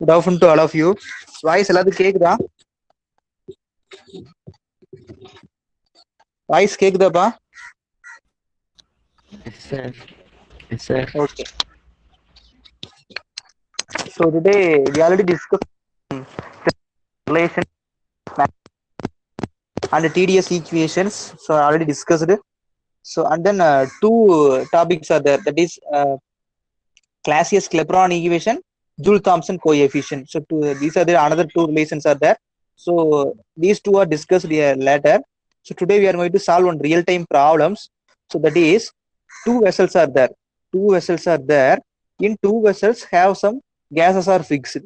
Good afternoon to all of you. Voice எல்லாத்துக்கும் கேக்குதா? Voice கேக்குதாப்பா? Yes, sir. Yes, sir. Okay. So today we already discussed relation and TDS equations. So I already discussed it. So and then two topics are there. That is Clausius-Clapeyron equation, Joule-Thomson coefficient. So these are the another two relations are there. So these two are discussed here later. So today we are going to solve one real-time problems. So that is two vessels are there. Two vessels are there. In two vessels have some gases are fixed.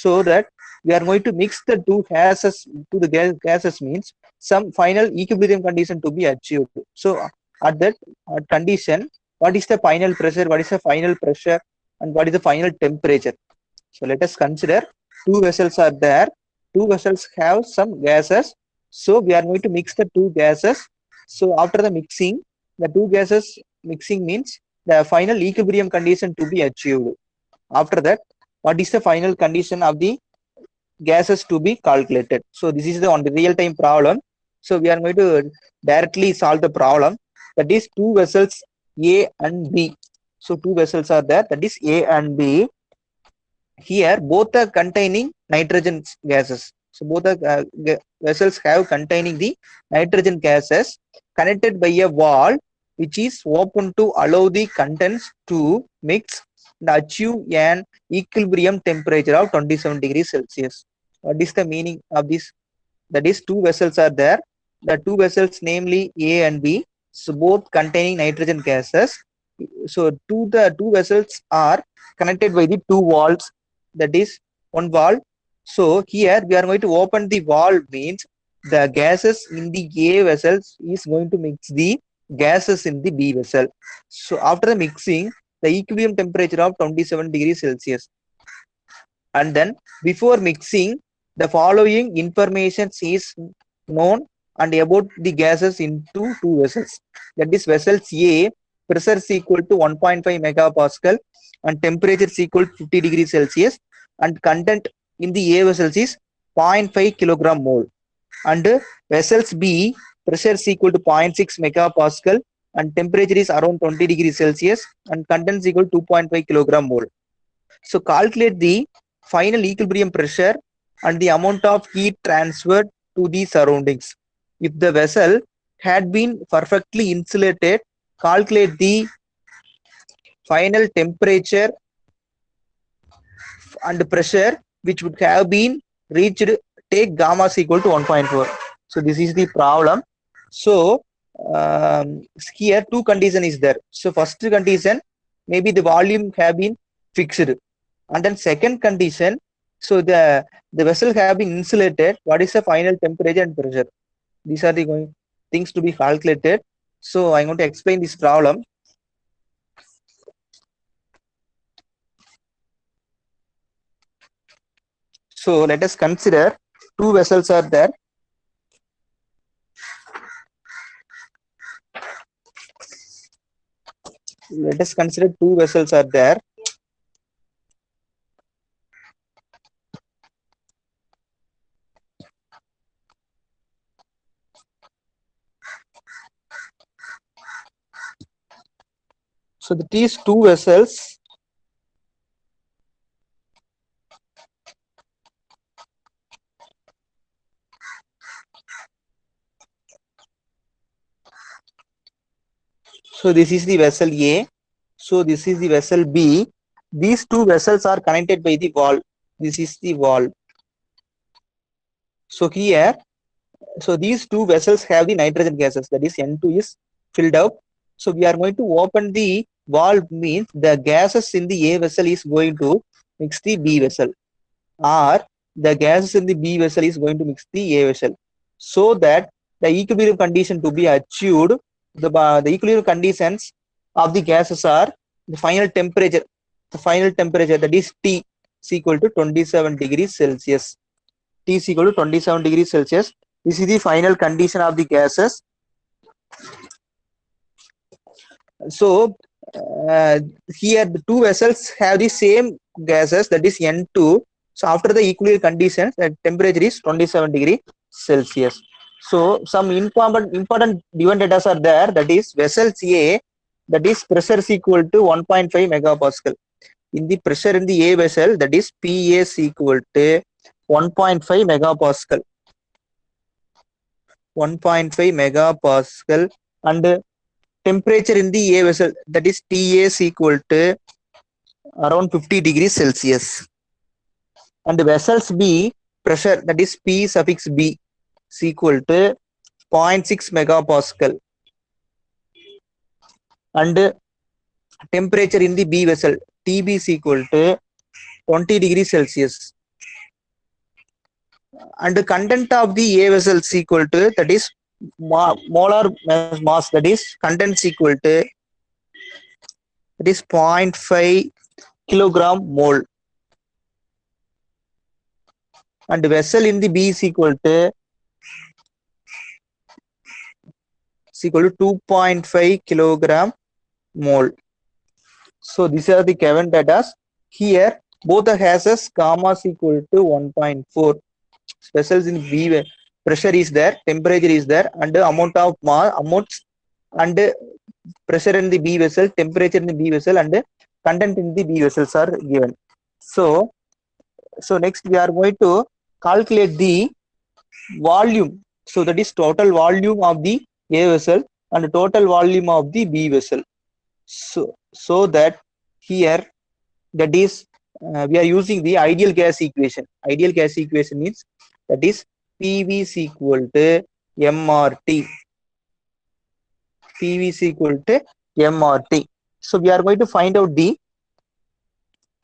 So that we are going to mix the two gases to the gases means some final equilibrium condition to be achieved. So at that condition, what is the final pressure, what is the final pressure, and what is the final temperature? So let us consider two vessels are there. Two vessels have some gases. So we are going to mix the two gases. So after the mixing, the two gases mixing means the final equilibrium condition to be achieved. After that, what is the final condition of the gases to be calculated? So this is the on the real-time problem. So we are going to directly solve the problem. That is two vessels A and B. So two vessels are there. That is A and B. Here both are containing nitrogen gases. So both the vessels have containing the nitrogen gases connected by a wall which is open to allow the contents to mix and achieve an equilibrium temperature of 27 degrees Celsius. What is the meaning of this? That is two vessels are there. The two vessels namely A and B, so both containing nitrogen gases. So the two vessels are connected by the two walls, that is one wall. So here we are going to open the wall means the gases in the A vessels is going to mix the gases in the B vessel. So after the mixing, the equilibrium temperature of 27 degrees Celsius. And then before mixing, the following information is known and about the gases into two vessels. That is vessels A, pressure is equal to 1.5 megapascal and temperature is equal to 50 degrees Celsius, and content in the A vessels is 0.5 kilogram mole. And vessels B, pressure is equal to 0.6 megapascal and temperature is around 20 degrees Celsius and content is equal to 2.5 kilogram mole. So calculate the final equilibrium pressure and the amount of heat transferred to the surroundings. If the vessel had been perfectly insulated, calculate the final temperature and pressure which would have been reached. Take gamma is equal to 1.4. So this is the problem. So here two condition is there. So first condition, maybe the volume have been fixed, and then second condition, so the vessel have been insulated. What is the final temperature and pressure? These are the things to be calculated. So I'm going to explain this problem. So let us consider two vessels are there. Let us consider two vessels are there. So these two vessels, so this is the vessel A, so this is the vessel B. These two vessels are connected by the wall. This is the wall. So here, so these two vessels have the nitrogen gases, that is N2 is filled up. So we are going to open the valve means the gases in the A vessel is going to mix the B vessel, or the gases in the B vessel is going to mix the A vessel, so that the equilibrium condition to be achieved. The equilibrium conditions of the gases are the final temperature. The final temperature, that is T is equal to 27 degrees Celsius. T is equal to 27 degrees Celsius. This is the final condition of the gases. So here the two vessels have the same gases, that is N2. So after the equilibrium conditions, the temperature is 27 degree Celsius. So some important given data are there, that is vessel A, that is pressure is equal to 1.5 megapascal. In the pressure in the A vessel, that is PA is equal to 1.5 megapascal. 1.5 megapascal, and temperature in the A vessel, that is TA is equal to around 50 degrees Celsius. And vessels B pressure, that is P suffix B is equal to 0.6 megapascal, and temperature in the B vessel TB is equal to 20 degrees Celsius. And the content of the A vessel is equal to, that is molar mass, that is content is equal to, that is 0.5 kilogram mole, and vessel in the B is equal to 2.5 kilogram mole. So these are the given data. Here both the gases gamma is equal to 1.4. Vessels in B, pressure is there, temperature is there, and the amount of amounts, and pressure in the B vessel, temperature in the B vessel, and content in the B vessels are given. So next we are going to calculate the volume. So that is total volume of the A vessel and total volume of the B vessel. So that here, that is we are using the ideal gas equation. Ideal gas equation means, that is PV is equal to MRT. PV is equal to MRT. So we are going to find out the,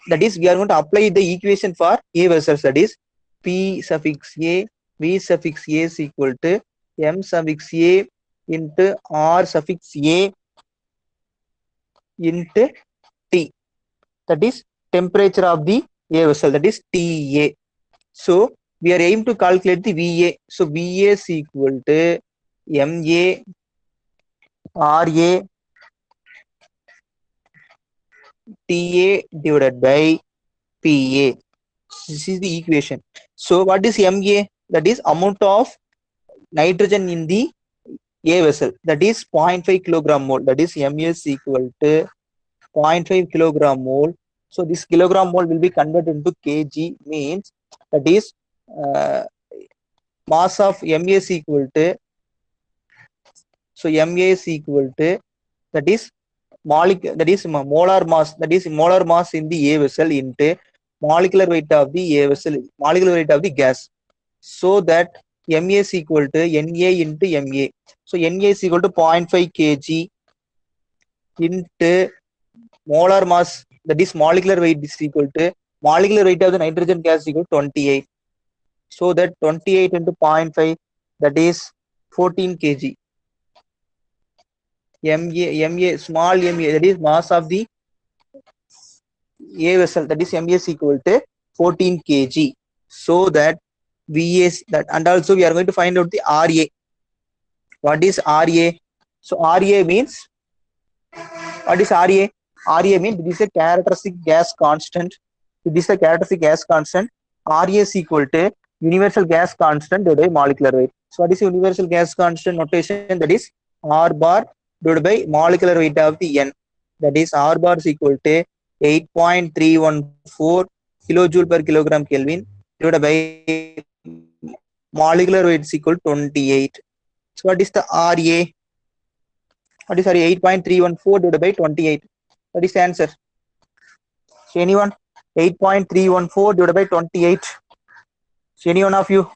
that is we are going to apply the equation for A vessels, that is P suffix A, V suffix A is equal to M suffix A into R suffix A into T, that is temperature of the A vessel, that is TA. So we are aiming to calculate the VA. So VA is equal to MA RA TA divided by PA. This is the equation. So what is MA? That is amount of nitrogen in the A vessel, that is 0.5 kilogram mole, that is MA is equal to 0.5 kilogram mole. So this kilogram mole will be converted into kg, means that is mass of MA is equal to, so MA is equal to, that is molar mass, that is molar mass in the A vessel into molecular weight of the A vessel, molecular weight of the gas. So that MA is equal to Na into MA. So Na is equal to 0.5 kg into molar mass, that is molecular weight, is equal to molecular weight of the nitrogen gas is equal to 28. So that 28 into 0.5, that is 14 kg. MA small MA, that is mass of the A vessel, that is MA is equal to 14 kg. So that VS that, and also we are going to find out the RA. What is RA? So RA means, what is RA? RA means this is a characteristic gas constant. This is a characteristic gas constant. RA is equal to universal gas constant divided by molecular weight. So what is universal gas constant notation? That is R bar divided by molecular weight of the N. That is R bar is equal to 8.314 kilojoule per kilogram Kelvin divided by molecular weight is equal to 28. So what is the RA? What is RA? 8.314 divided by 28. What is the answer? So anyone? 8.314 divided by 28. So any one of you?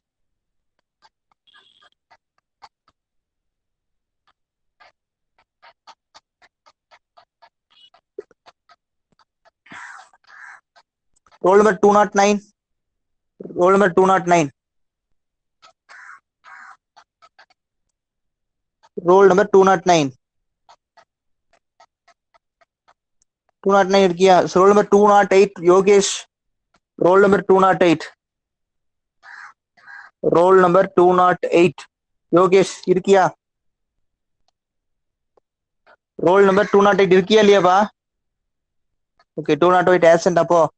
Roll number 209. Roll number 209. Roll number 209. 209 irkiya. So roll number 208. Yogesh. Roll number 208. Roll number 208. Yogesh irkiya. Roll number 208 irkiya liya ba? Okay, 208 absent appo.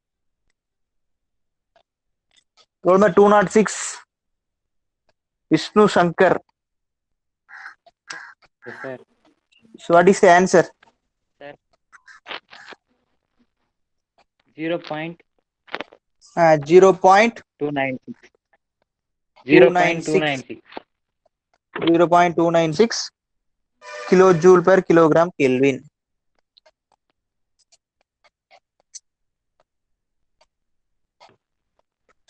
Roll number 206. Vishnu Shankar. Yes, sir. So what is the answer? Sir. 0.296. 0.296. 0.296 kilojoule per kilogram Kelvin.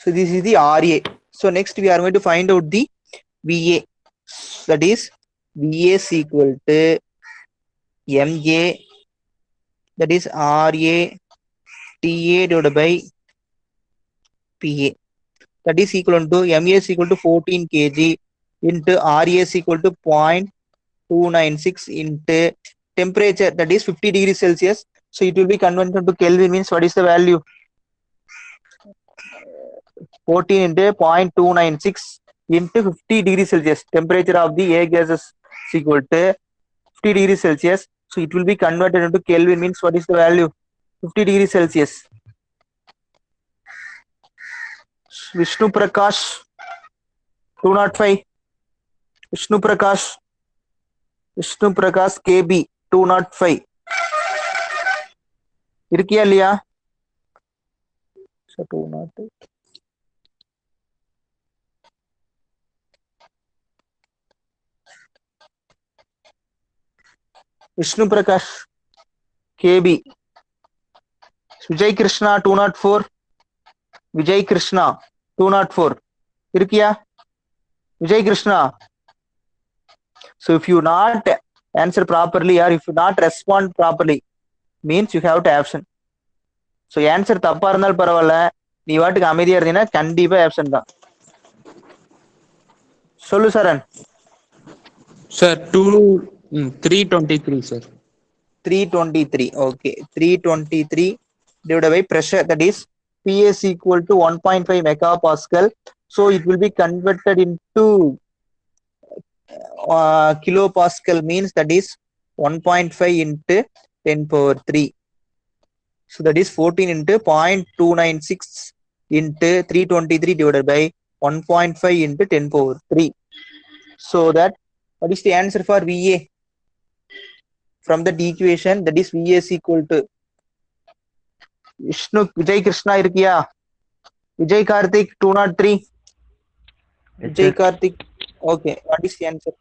So this is the RA. So next we are going to find out the VA. That is VA is equal to MA, that is RA TA divided by PA. That is equal to MA is equal to 14 kg into RA is equal to 0.296 into temperature, that is 50 degrees Celsius. So it will be converted to Kelvin, means what is the value? 14 into 0.296 into 50 degrees Celsius. Temperature of the air gases is equal to 50 degrees Celsius. So it will be converted into Kelvin, means what is the value? 50 degrees Celsius. Vishnu Prakash 205. Vishnu Prakash KB 205. இருக்கியா இல்லையா? So 205. Vishnu Prakash KB. Vijay Krishna 204. Vijay Krishna 204. இருக்கியா? Vijay Krishna. So if you not answer properly or if you not respond properly, means you have to absent. So answer தப்பா இருந்தாலும் பரவாயில்ல, நீ வாட்டுக்கு அமைதியா இருந்தீங்கன்னா கண்டிப்பா absent தான். சொல்லு சரண். Sir, 323, sir. 323. Okay. 323 divided by pressure, that is PA is equal to 1.5 megapascal. So it will be converted into kilopascal, means that is 1.5 into 10 power 3. So that is 14 into 0.296 into 323 divided by 1.5 into 10 power 3. So that what is the answer for VA? From that equation, that is VA is equal to Vishnu Vijay Krishna இருக்கியா? Vijay Karthik 203. Yes, Vijay sir. Karthik. Okay, what is the answer?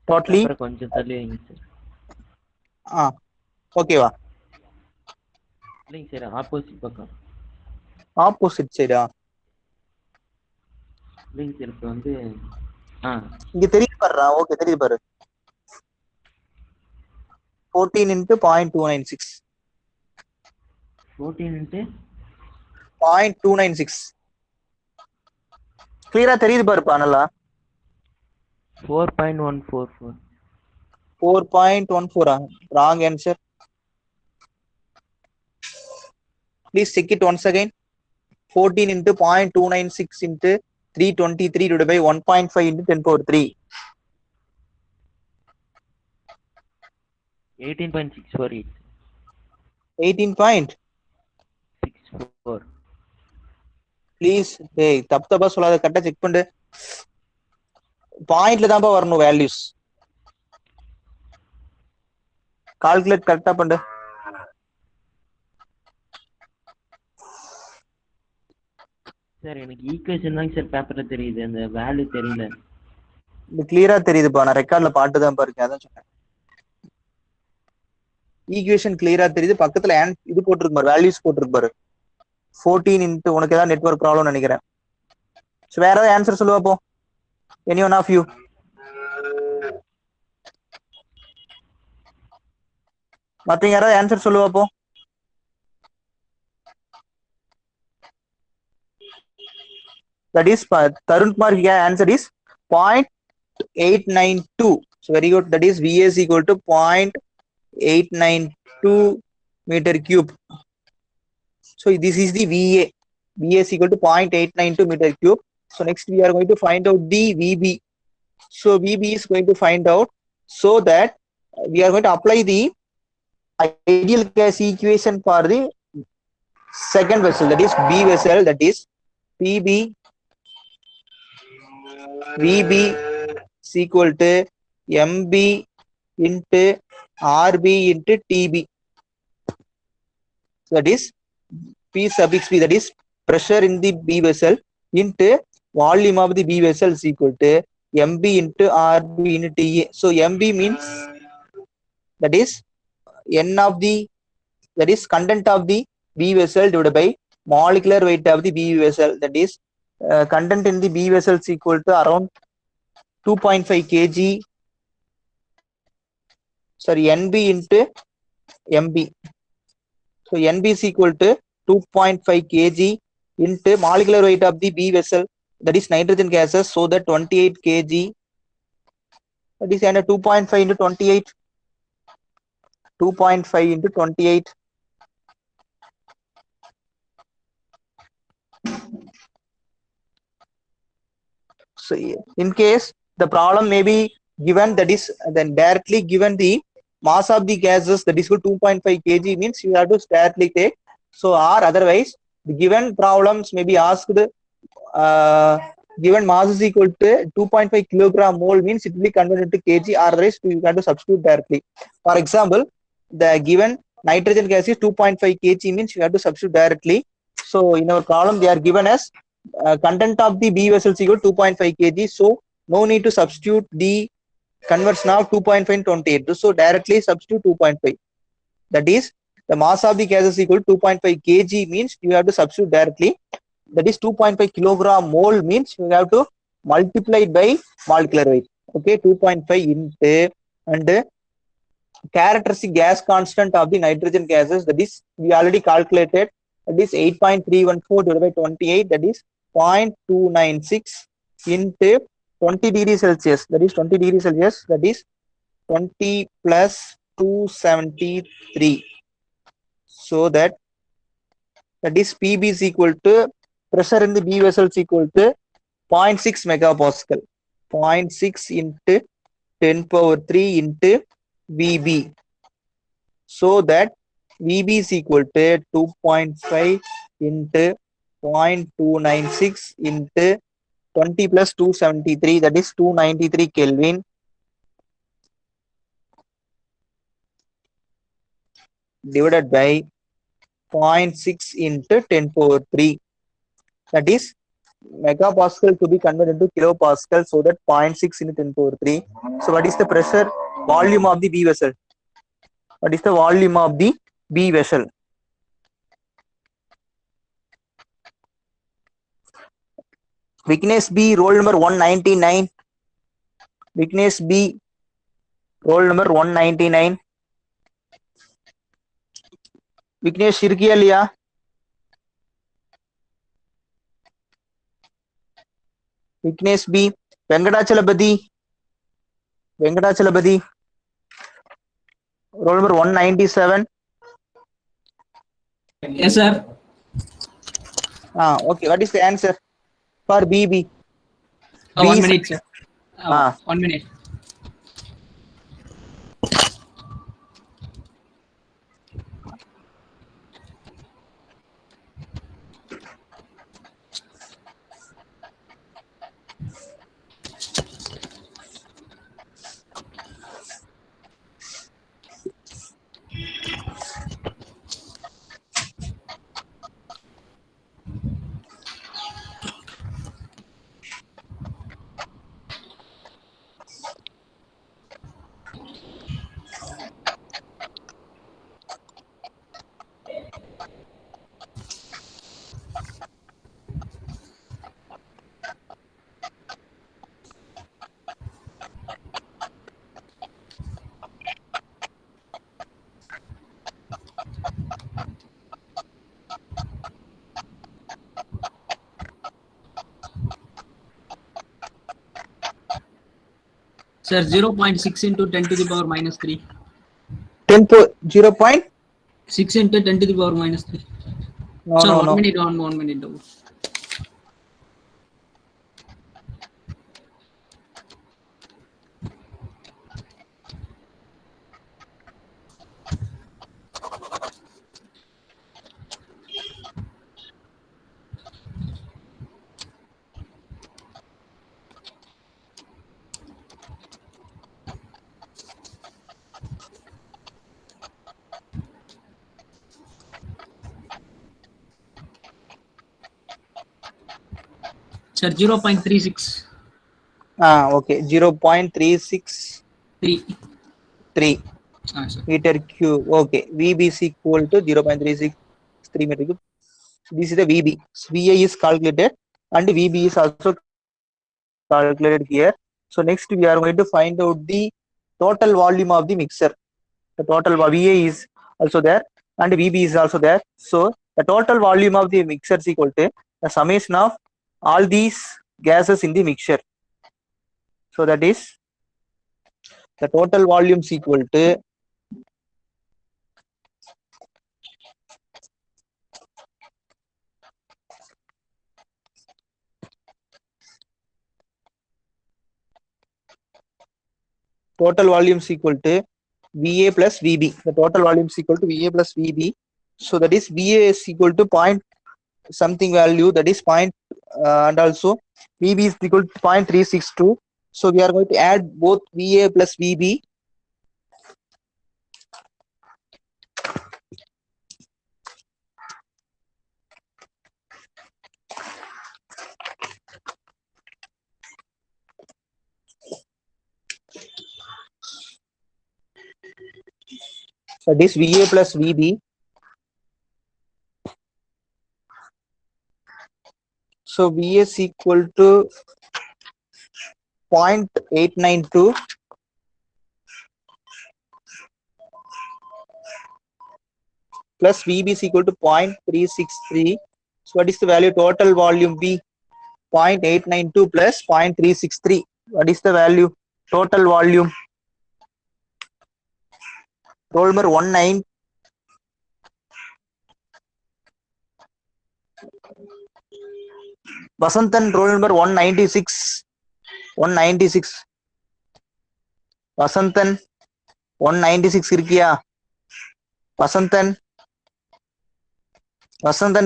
Totally. அப்புறம் கொஞ்சம் தள்ளி வைங்க sir. ஓகேவா? இல்லைங்க sir, opposite பக்கம். Opposite சைடா? இல்லைங்க சார், இப்போ வந்து இங்க தெரியுது பாருடா. ஓகே, தெரியுது பாரு. 14 into 0.296. 14 into 0.296. கிளியரா தெரியுது பாருப்பா நல்லா. 4.144. 4.14. Wrong answer. Please check it once again. 14 into 0.296 into 323 divided by 1.5 into 10 power 3. 18.648. 18.64. Please டேய் தப்பா சொல்லாத, கரெக்டா செக் பண்ணு. பாயிண்ட்ல தான்ப்பா வரணும் வேல்யூஸ். கால்குலேட் கரெக்டா பண்ணு. சார் எனக்கு ஈக்குவேஷன் தாங்க சார் பேப்பர்ல தெரியுது, அந்த வேல்யூ தெரியல. இது கிளியரா தெரியுதுப்பா, நான் ரெக்கார்ட்ல பாட்டு தான் பாருங்க, அதான் சொன்னேன். ஈக்குவேஷன் கிளியரா தெரியுது, பக்கத்துல இது போட்டிருக்கு பாரு, வேல்யூஸ் போட்டிருக்கு பாரு. 14 into உனக்கு ஏதாவது நெட்வொர்க் ப்ராப்ளம் நினைக்கிறேன். வேற ஏதாவது ஆன்சர் சொல்லுவா போ. Any one of you. மத்தவங்க யாராவது ஆன்சர் சொல்லுவா போ. That is Tarun Kumar, answer is 0.892. So very good. That is VA is equal to 0.892 meter cube. So this is the VA. VA is equal to 0.892 meter cube. So next we are going to find out the VB. So VB is going to find out, so that we are going to apply the ideal gas equation for the second vessel, that is B vessel, that is PB VB is equal to MB into RB into TB. So that is P suffix P, that is pressure in the B vessel into volume of the B vessel is equal to MB into RB into TA. So MB means that is N of the, that is content of the B vessel divided by molecular weight of the B vessel, that is content in the B vessel is equal to around 2.5 kg, sorry, NB into MB. So NB is equal to 2.5 kg into molecular weight of the B vessel, that is nitrogen gases, so that 28 kg, that is under 2.5 into 28, 2.5 into 28. So in case the problem may be given, that is then directly given the mass of the gases, that is 2.5 kg, means you have to directly take. So or otherwise the given problems may be asked, given mass is equal to 2.5 kilogram mole, means it will be converted to kg, or otherwise you have to substitute directly. For example, the given nitrogen gas is 2.5 kg, means you have to substitute directly. So in our problem they are given as content of the B vessel is equal to 2.5 kg, so no need to substitute the conversion of 2.5 and 28. So directly substitute 2.5. That is the mass of the gas is equal to 2.5 kg, means you have to substitute directly. That is 2.5 kilogram mole, means you have to multiply it by molecular weight. Okay, 2.5 into, and characteristic gas constant of the nitrogen gases, that is we already calculated, that is 8.314 divided by 28, that is 0.296 into 20 degrees Celsius, that is 20 degrees Celsius, that is 20 plus 273. So that is PB is equal to pressure in the B vessel is equal to 0.6 megapascal, 0.6 into 10 power 3 into VB. So that VB is equal to 2.5 into 0.296 into 20 plus 273, that is 293 Kelvin, divided by 0.6 into 10 power 3, that is megapascal to be converted into kilopascal, so that 0.6 into 10 power 3. So what is the pressure volume of the B vessel? What is the volume of the B vessel? Vignesh B, roll number 199. Vignesh B, roll number 199. Vignesh இருக்கியா இல்லையா? Vignesh B, Venkatachalapati, roll number 197. Yes, sir. Okay, what is the answer for BB? 1 minute, sir. 1 minute. Sir, 0.6 into 10 to the power minus 3. 0.6 into 10 to the power minus 3. No, Sir, no, 1 no. minute on, 1 minute. Sir, 0.36. Okay, 0.363 3. Sir. meter cube. Okay, VB is equal to 0.363 meter cube. This is the VB. So VA is calculated and VB is also calculated here. So next we are going to find out the total volume of the mixer. The total VA is also there and VB is also there. So the total volume of the mixer is equal to the summation of all these gases in the mixture. So that is the total volume is equal to total volume is equal to VA plus VB. The total volume is equal to VA plus VB. So that is VA is equal to point something value, that is point and also VB is equal to 0.362. So we are going to add both VA plus VB. So this VA plus VB. So VA is equal to 0.892 plus VB is equal to 0.363. So what is the value? Total volume V 0.892 plus 0.363. What is the value? Total volume. Roll number 19. Vasantan, roll number 196. 196. Vasantan 196 irkiya? Vasantan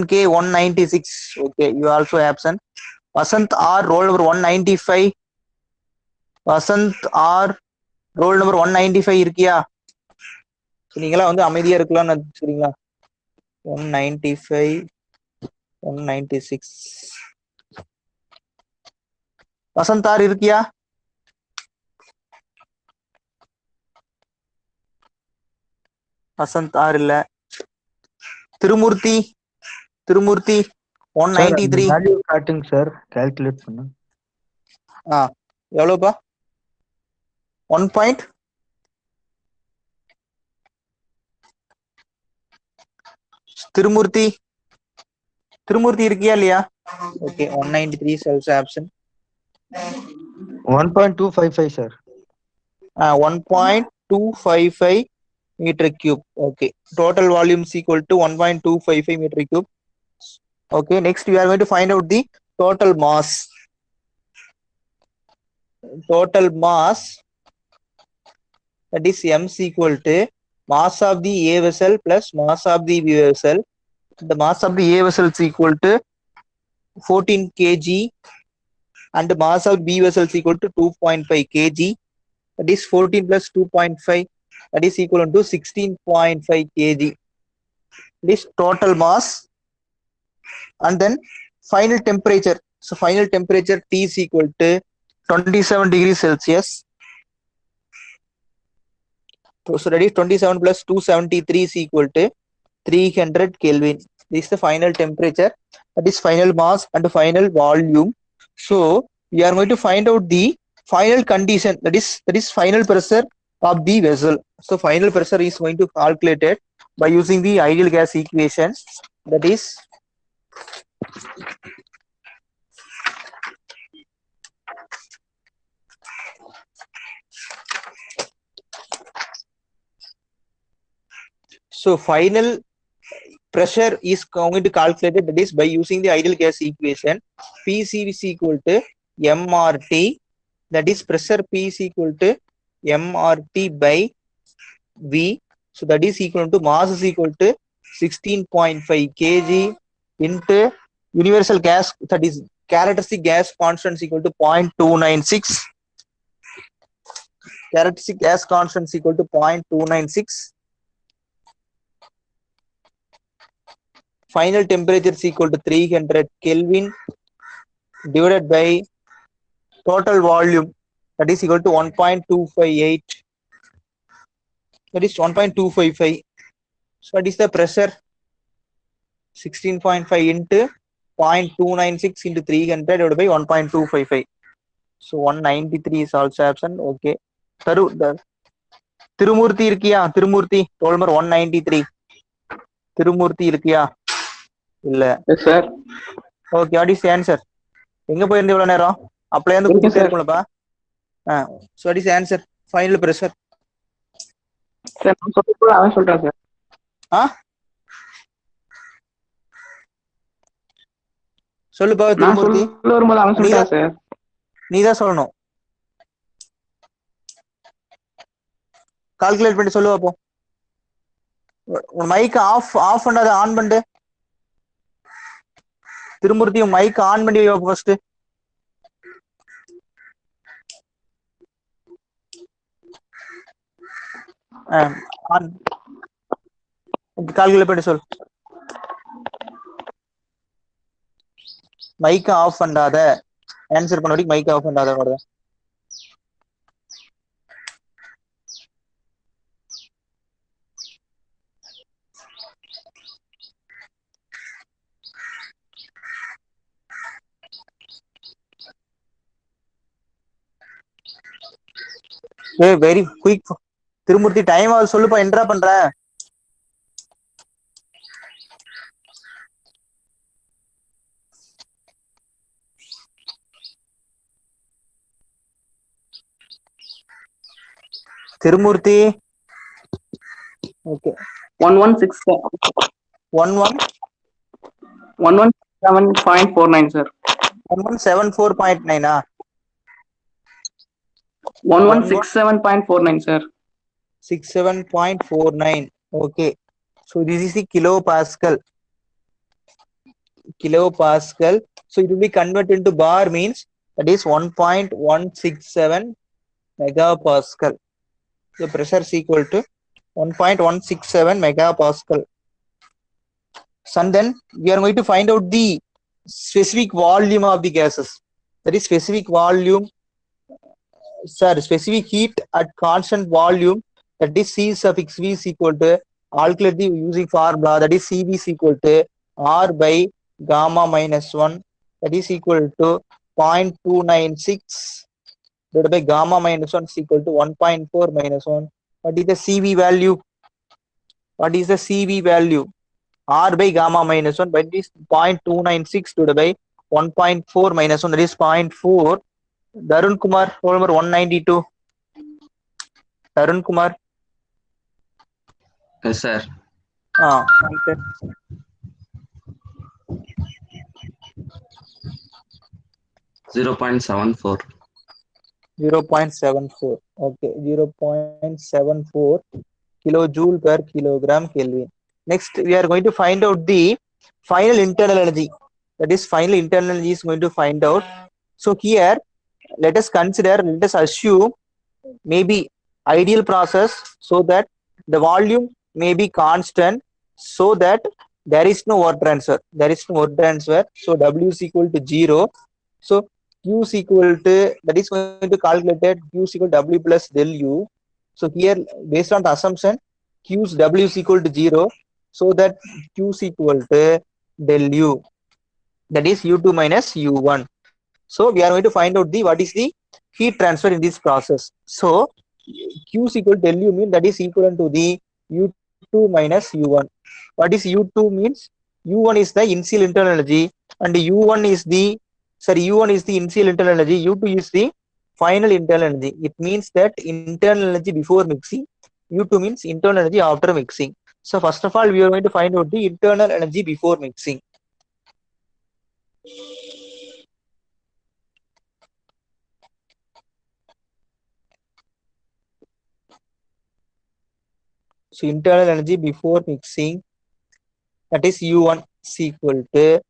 K 196. Okay, you also absent. Vasant R, roll number 195. Vasant R, roll number 195 இருக்கியா? நீங்களா வந்து அமைதியா இருக்கலாம்னு நினைச்சுக்கிறீங்களா? 195 196. Vasanth R இருக்கியா? Vasanth R இல்ல. Thirumoorthy 193. Value காட்டுங்க sir, calculate பண்ணு. எவ்வளவுப்பா? 1 பாயிண்ட் திருமூர்த்தி இருக்கியா இல்லையா? Okay, 193 cells option. 1.255 sir. 1.255 meter cube. Okay, total volume is equal to 1.255 meter cube. Okay, next we are going to find out the total mass. Total mass, that is M is equal to mass of the A vessel plus mass of the B vessel. The mass of the A vessel is equal to 14 kg and the mass of B vessel is equal to 2.5 kg. That is 14 plus 2.5, that is equal to 16.5 kg. This total mass. And then final temperature. So final temperature T is equal to 27 degrees Celsius. So that is 27 plus 273 is equal to 300 Kelvin. This is the final temperature, that is final mass and final volume. So we are going to find out the final condition, that is final pressure of the vessel. So final pressure is going to calculate it by using the ideal gas equation, that is so final pressure is going to calculate it, that is by using the ideal gas equation. PC is equal to MRT, that is pressure P is equal to MRT by V. So that is equal to mass is equal to 16.5 kg into universal gas, that is characteristic gas constant is equal to 0.296. Characteristic gas constant is equal to 0.296. Final temperature is equal to 300 Kelvin. divided by total volume, that is equal to 1.258. That is 1.255. So what is the pressure? 16.5 into 0.296 into 300 divided by 1.255. So 193 is also absent. Okay. Tirumurthy irkiya? Tirumurthy, roll number 193. Tirumurthy irkiya? Illa. Yes, sir. Okay, what is the answer? எங்க போயிருந்து இவ்வளவு நேரம் அப்பல இருந்து Okay, கூப்பிட்டே sir. இருக்கும்லப்பா. So what is the answer? Final pressure. Sir, நான் சொல்லிட்டு அவன் சொல்றான் சார். சொல்லுப்பா நான் திருமூர்த்தி. சொல்ல வரும்போது அவன் சொல்றான் சார். நீதான் சொல்லணும். கால்குலேட் பண்ணி சொல்லு அப்போ. உன் மைக் ஆஃப் பண்ணாத, ஆன் பண்ணு. திருமூர்த்தி மைக் ஆன் பண்ணி வை ஃபர்ஸ்ட். கால்குலேட் பண்ணி சொல். மைக் ஆஃப் பண்ணாத, ஆன்சர் பண்ண வரைக்கும் மைக் ஆஃப் பண்ணாத. அவ்வளவுதான். Very quick. திருமூர்த்தி டைம் ஆகுது சொல்லுப்பா, என்னடா பண்ற? Thirumoorthy. Okay. 117.49 sir. 1174.9 1167.49 sir. 67.49. Okay. So this is the kilopascal. Kilopascal. So it will be converted into bar, means that is 1.167 megapascal. The pressure is equal to 1.167 megapascal. So then we are going to find out the specific volume of the gases. That is specific volume, specific heat at constant volume, that is C suffix V is equal to, calculate the using formula, that is CV is equal to R by gamma minus 1, that is equal to 0.296 divided by gamma minus 1 is equal to 1.4 minus 1. What is the CV value? What is the CV value? R by gamma minus 1, but it is 0.296 divided by 1.4 minus 1, that is 0.4. Darun Kumar, roll number 192. Darun Kumar. Yes, sir. Okay. 0.74. 0.74. Okay, 0.74 kilojoule per kilogram Kelvin. Next, we are going to find out the final internal energy. That is, final internal energy is going to find out. So here, let us assume maybe ideal process, so that the volume may be constant, so that there is no work transfer. So W is equal to 0. So Q is equal to, that is going to calculate that Q is equal to W plus del U. So here, based on the assumption, Q's W is equal to 0, so that Q is equal to del U, that is U2 minus U1. So we are going to find out the what is the heat transfer in this process. So Q is equal to del U means that is equivalent to the U2 minus U1. What is U2 means? U1 is the initial internal energy, and U1 is the initial internal energy, U2 is the final internal energy. It means that internal energy before mixing, U2 means internal energy after mixing. So first of all, we are going to find out the internal energy before mixing. So internal energy before mixing, that is U1 is equal to,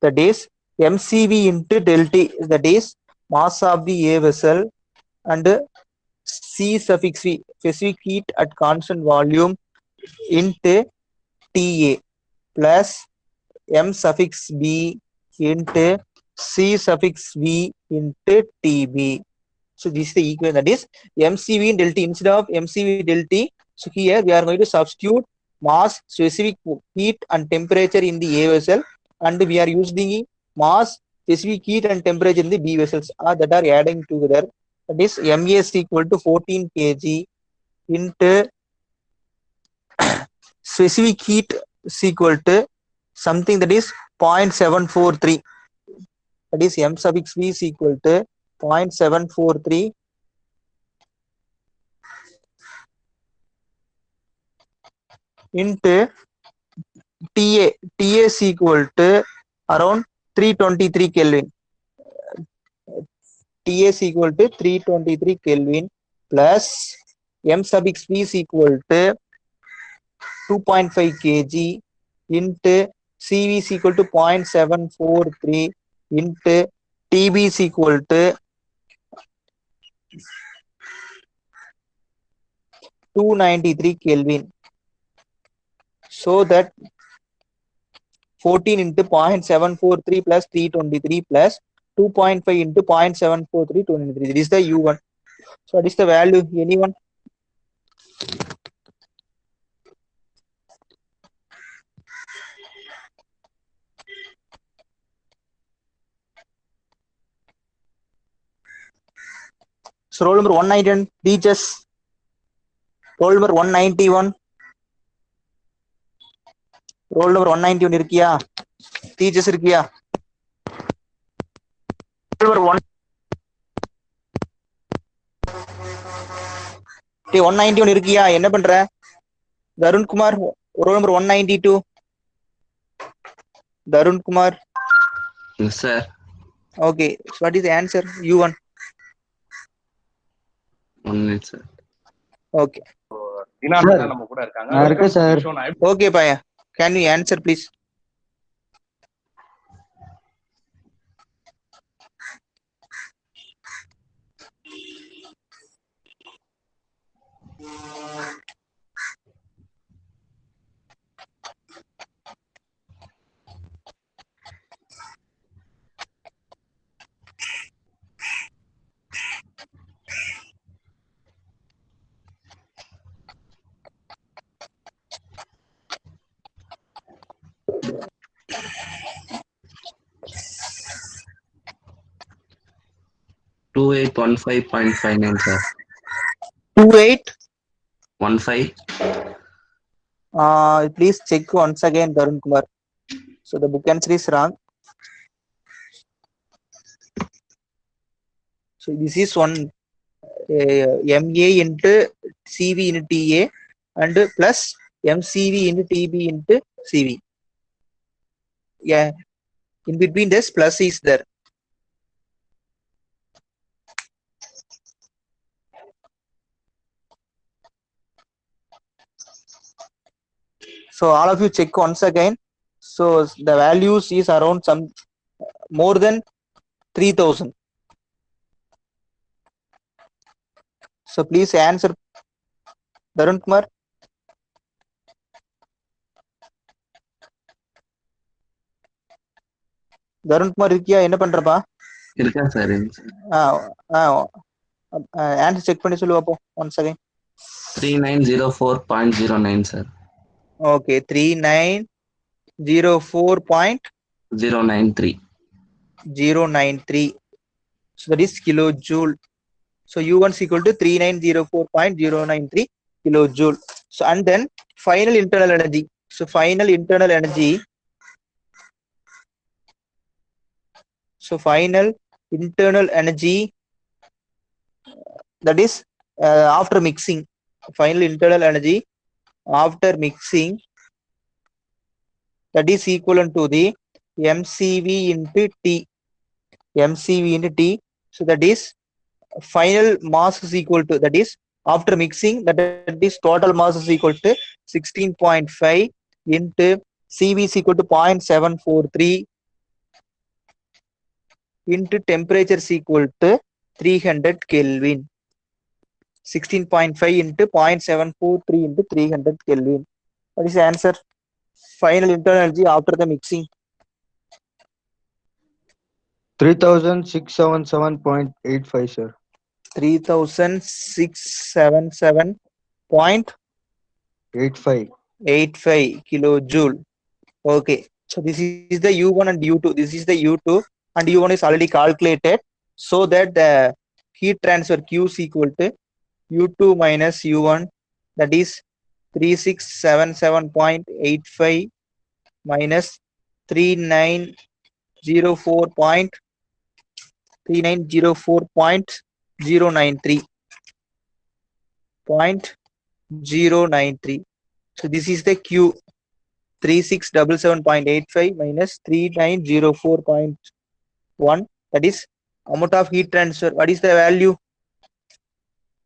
that is mCV into del T, that is mass of the A vessel, and C suffix V, specific heat at constant volume, into TA, plus M suffix B into C suffix V into TB. So this is the equation, that is MCV del T instead of MCV del T. So here we are going to substitute mass, specific heat and temperature in the A vessel, and we are using mass, specific heat and temperature in the B vessels that are adding together. That is MAs equal to 14 kg into specific heat is equal to something that is 0.743. That is M suffix V is equal to 0.743 into TA. TA is equal to around 323 Kelvin. TA is equal to 323 Kelvin plus M suffix V is equal to 2.5 kg into CV is equal to 0.743 into TB is equal to 293 Kelvin. So that 14 into 0.743 plus 323 plus 2.5 into 0.743 293. This is the U1. So what is the value? Anyone? So roll number 191 teachers. Roll number 191. Roll number 191 இருக்கியா? Teachers இருக்கியா? Roll number 1. 191 இருக்கியா? என்ன பண்ற? Tarun Kumar. Roll number 192. Darun Kumar. Yes, sir. Okay. So what is the answer? U1. 1 minute, sir. Okay. நான் இருக்கேன் sir. Okay, Paya. Can you answer, please? Two 2815.59, sir. 28. 15. Please check once again, Darun Kumar. So the book answer is wrong. So this is one MA into CV into TA and plus MCV into TB into CV. Yeah, in between this plus is there. So all of you check once again. So the values is around some more than 3000. So please answer, Darun Kumar. Darun Kumar இருக்கியா? என்ன பண்றப்பா? இருக்கேன் sir. Answer check பண்ணி சொல்லு பாப்போம் once again. 3904.09, sir. Okay, 3904.093. 093. So that is kilojoule. So U1 is equal to 3904.093 kilojoule. So and then final internal energy. So final internal energy. So final internal energy, that is after mixing. Final internal energy after mixing, that is equivalent to the MCV into T. MCV into T. So that is final mass is equal to, that is after mixing, that is total mass is equal to 16.5 into CV is equal to 0.743 into temperature is equal to 300 Kelvin. 16.5 into 0.743 into 300 Kelvin. What is the answer? Final internal energy after the mixing. 3677.85, sir. 3677.85 85. kilojoule. Okay. So this is the U1 and U2. This is the U2 and U1 is already calculated. So that the heat transfer Q is equal to U2 minus U1, that is 3677.85 minus 3904.093. So this is the Q. 3677.85 minus 3904.1, that is amount of heat transfer. What is the value?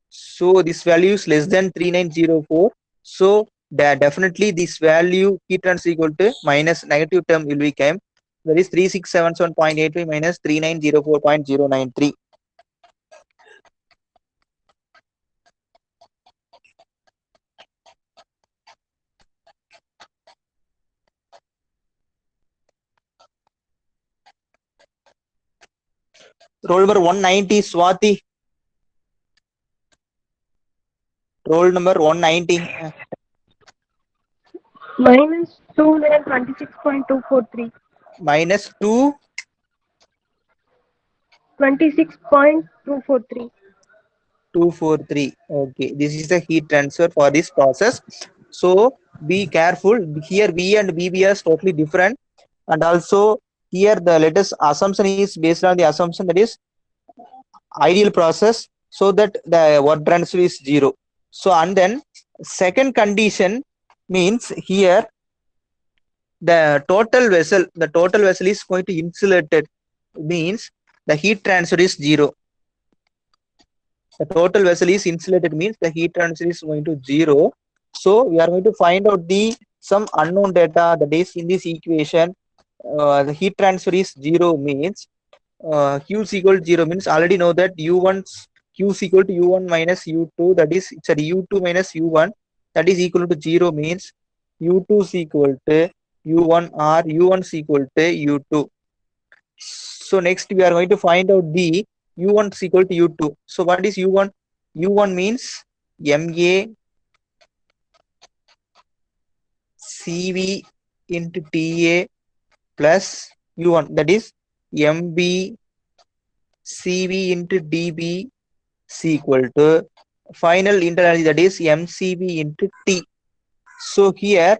So this value is less than 3904. So definitely this value heat transfer equal to minus negative term will become, that is 3677.85 minus 3904.093. Roll number 190, Swati. Roll number 190. Minus 226.243. Minus 2. 26.243. 243. Okay, this is the heat transfer for this process. So be careful. Here V and BB are totally different, and also here the latest assumption is based on the assumption that is ideal process, so that the work transfer is 0. So and then second condition means here the total vessel is going to insulated, means the heat transfer is 0. The total vessel is insulated means the heat transfer is going to 0. So we are going to find out the some unknown data, that is in this equation. The heat transfer is 0 means Q is equal to 0 means already know that U1 Q is equal to U1 minus U2, that is sorry U2 minus U1, that is equal to 0 means U2 is equal to U1 or U1 is equal to U2. So next we are going to find out the U1 is equal to U2. So what is U1? U1 means MA CV into TA plus U1, that is MB CV into DB is equal to final internal energy, that is MCV into T. So here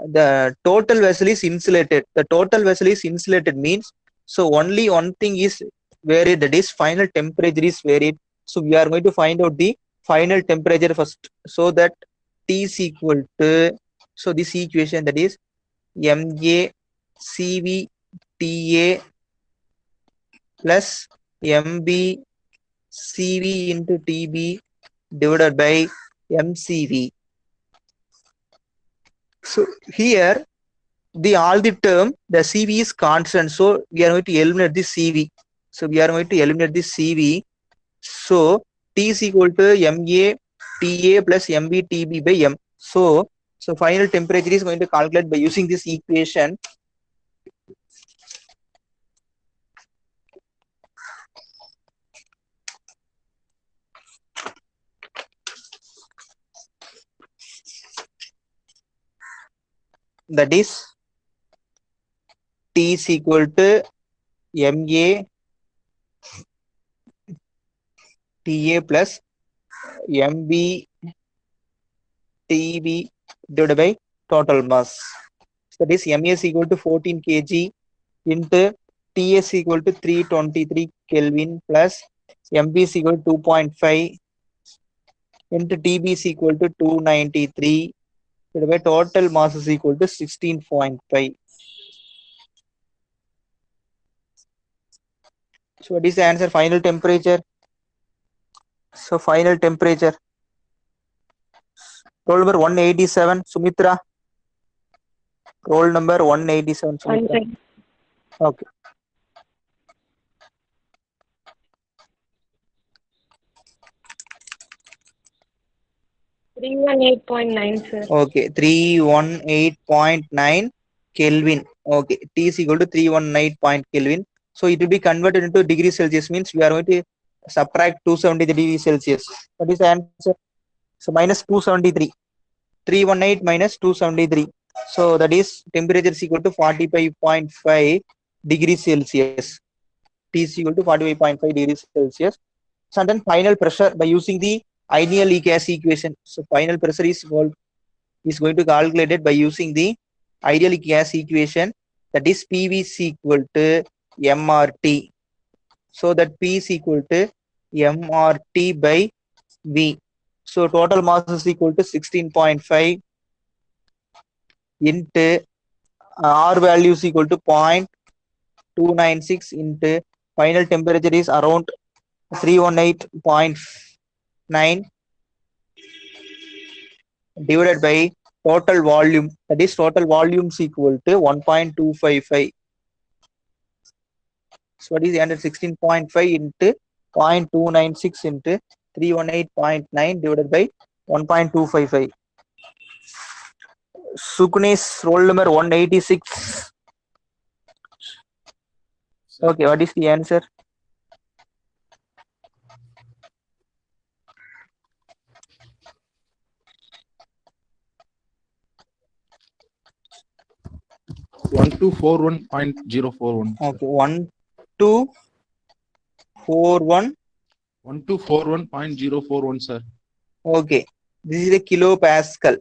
the total vessel is insulated. The total vessel is insulated means, so only one thing is varied, that is final temperature is varied. So we are going to find out the final temperature first, so that T is equal to, so this equation, that is MA CV TA plus MB CV into TB divided by MCV. So here all the term, the CV is constant, so we are going to eliminate this CV. So T is equal to MA TA plus MB TB by M. So final temperature is going to calculate by using this equation. That is T is equal to MA TA plus MB TB divided by total mass. That is MA is equal to 14 kg into TS equal to 323 Kelvin plus MB is equal to 2.5 into TB is equal to 293 divided by total mass is equal to 16.5. So what is the answer? Final temperature. So final temperature. Roll number 187, Sumitra. Roll number 187, Sumitra. Okay. $318.9, sir. Okay, 318.9 Kelvin. Okay, T is equal to 318 point Kelvin. So it will be converted into degrees Celsius, means we are going to subtract 270 degrees Celsius. What is the answer? So minus 273. 318 minus 273. So that is temperature is equal to 45.5 degrees Celsius. T is equal to 45.5 degrees Celsius. So then final pressure by using the ideal gas equation. So final pressure is going to calculate it by using the ideal gas equation, that is PV is equal to MRT. So that P is equal to MRT by V. So total mass is equal to 16.5 into R value is equal to 0.296 into final temperature is around 318.9 divided by total volume, that is total volume is equal to 1.255. So what is the answer? 16.5 into 0.296 into 318.9 divided by 1.255. Suknesh, roll number 186. Okay, what is the answer? One two four 1.041. Okay, 1241. 1241.041, sir. Okay, this is a kilopascal.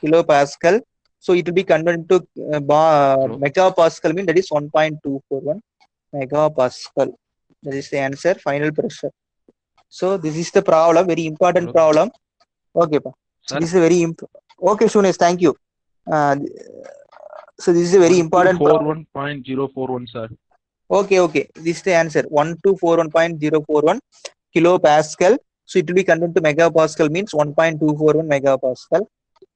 Kilopascal. So it will be converted to megapascal, mean that is 1.241 megapascal. That is the answer. Final pressure. So this is the problem, very important problem. Okay, pa. So this is a very okay, Shunesh, thank you. So this is a very important problem. 1241.041, sir. Okay. This is the answer. 1241.041 kilopascal. So it will be converted to megapascal, means 1.241 megapascal.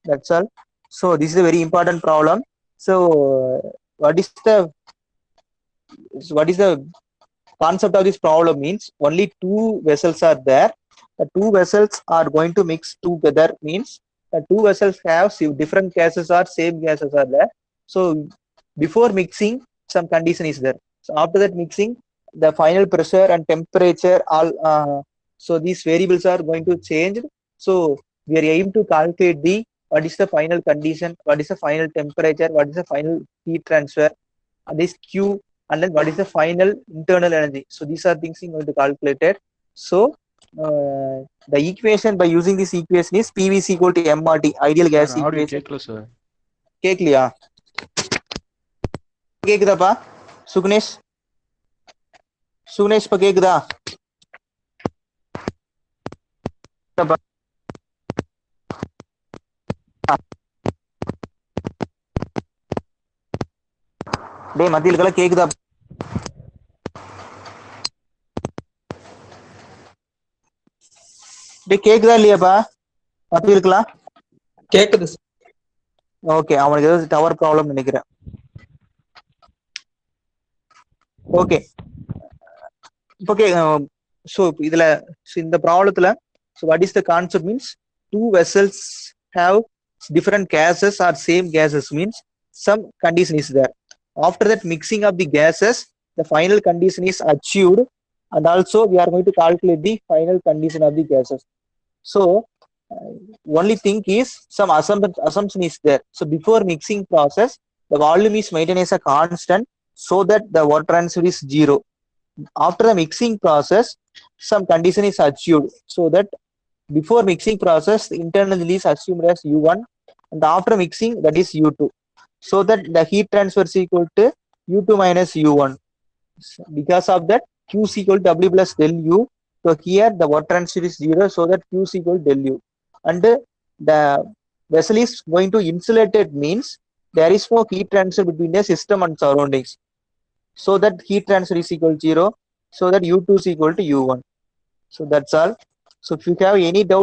That's all. So this is a very important problem. So what is the concept of this problem? Means only two vessels are there. The two vessels are going to mix together, means the two vessels have different gases or same gases are there. So before mixing, some condition is there. So after that mixing, the final pressure and temperature all so these variables are going to change. So we are aiming to calculate what is the final condition, what is the final temperature, what is the final heat transfer, this Q, and then what is the final internal energy. So these are things going to calculate it. So the equation by using this equation is PV is equal to MRT, ideal gas Sir, audio equation. கேட்கல, sir. கேக்கலையா? கேக்குதாப்பா சுகுனேஷ்? சுகுனேஷ் இப்ப கேக்குதா? டேய் மத்தியிலுக்கெல்லாம் கேக்குதா? டேய் கேக்குதா இல்லையாப்பா மத்தியிலுக்கெல்லாம்? கேக்குது sir. ஓகே, அவனுக்கு ஏதாவது டவர் ப்ராப்ளம் நினைக்கிறேன். Okay, okay. ஸோ இதுல இந்த ப்ராப்ளத்துல what is the concept means two vessels have different gases or same gases, means some condition is there. After that mixing of the gases, the final condition is achieved, and also we are going to calculate the final condition of the gases. So only thing is some assumption is there. So before mixing process, the volume is maintained as a constant so that the water transfer is 0. After the mixing process, some condition is achieved so that before mixing process, the internal is assumed as U1, and after mixing, that is U2, so that the heat transfer is equal to U2 minus U1. Because of that, Q is equal to W plus del U. So here the water transfer is 0, so that Q is equal to del U. And the vessel is going to insulated, means there is no heat transfer between the system and surroundings. So that heat transfer is equal to 0, so that U2 is equal to U1. So that's all. So if you have any doubt